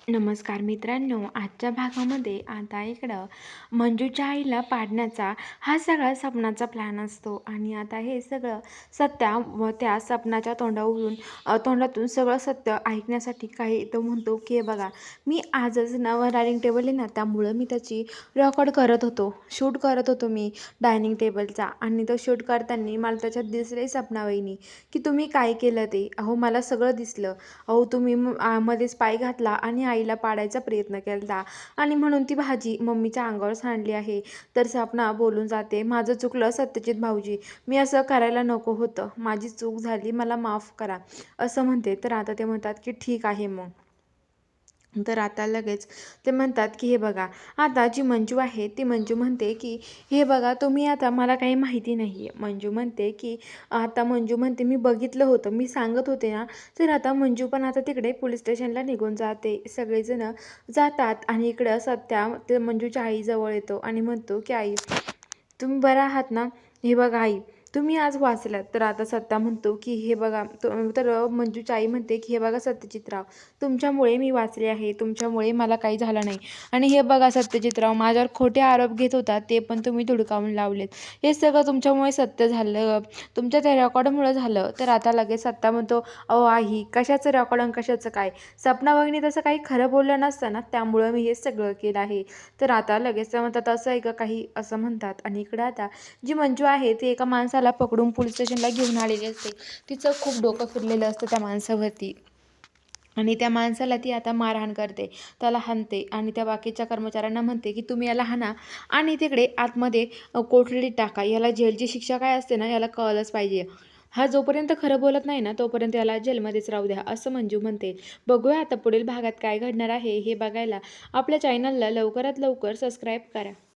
नमस्कार मित्रांनो, आजच्या भागामध्ये आता इकडं मंजूच्या आईला पाडण्याचा हा सगळा सपनाचा प्लॅन असतो आणि आता हे सगळं सत्या व त्या सपनाच्या तोंडातून सगळं सत्य ऐकण्यासाठी काही तो म्हणतो की हे बघा, मी आजच ना डायनिंग टेबल आहे ना, त्यामुळं मी त्याची रेकॉर्ड करत होतो, शूट करत होतो मी डायनिंग टेबलचा. आणि तो शूट करताना मला त्याच्यात दिसले सपना वहिनी की तुम्ही काय केलं ते. अहो मला सगळं दिसलं. अहो तुम्ही मध्येच पाय घातला आणि आईला पाडायचा प्रयत्न केला आणि म्हणून ती भाजी मम्मीच्या अंगावर सांडली आहे. तर सपना बोलून जाते, माझं चुकलं सत्यजित भाऊजी, मी असं करायला नको होतं, माझी चूक झाली, मला माफ करा असं म्हणते. तर आता ते म्हणतात की ठीक आहे मग. तर आता लगेच ते म्हणतात की हे बघा, आता जी मंजू आहे ती मंजू म्हणते की हे बघा तुम्ही, आता मला काही माहिती नाही आहे. मंजू म्हणते की आता मंजू म्हणते मी बघितलं होतं, मी सांगत होते ना. तर आता मंजू पण आता तिकडे पोलीस स्टेशनला निघून जाते. सगळेजण जातात आणि इकडं सत्या ते मंजूच्या आईजवळ येतो आणि म्हणतो की आई, तुम्ही बरं आहात ना? हे बघा आई, तुम्ही आज वाचलात. तर आता सत्ता म्हणतो की हे बघा तर मंजूची आई म्हणते की हे बघा सत्यजितराव, तुमच्यामुळे मी वाचले आहे, तुमच्यामुळे मला काही झालं नाही. आणि हे बघा सत्यजितराव, माझ्यावर खोटे आरोप घेत होता ते पण तुम्ही धुडकावून लावलेत. हे सगळं तुमच्यामुळे सत्य झालं, तुमच्या त्या रेकॉर्डमुळे झालं. तर आता लगेच सत्ता म्हणतो, अहो आई, कशाचं रेकॉर्ड आणि कशाचं काय, सपना वहिनी तसं काही खरं बोललं नसतं ना, त्यामुळं मी हे सगळं केलं आहे. तर आता लगेच ते म्हणतात असं आहे का काही, असं म्हणतात. आणि इकडं आता जी मंजू आहे ती एका माणसाला पकडून पोलीस स्टेशनला घेऊन आलेली असते. तिचं खूप डोकं फिरलेलं असतं त्या माणसावरती आणि त्या माणसाला ती आता मारहाण करते, त्याला हाणते आणि त्या बाकीच्या कर्मचाऱ्यांना म्हणते की तुम्ही याला हाणा आणि तिकडे आतमध्ये कोठडीत टाका, याला जेलची शिक्षा काय असते ना याला कळलंच पाहिजे. हा जोपर्यंत खरं बोलत नाही ना तोपर्यंत याला जेलमध्येच राहू द्या असं मंजू म्हणते. बघूया आता पुढील भागात काय घडणार आहे हे बघायला आपल्या चॅनलला लवकरात लवकर सबस्क्राईब करा.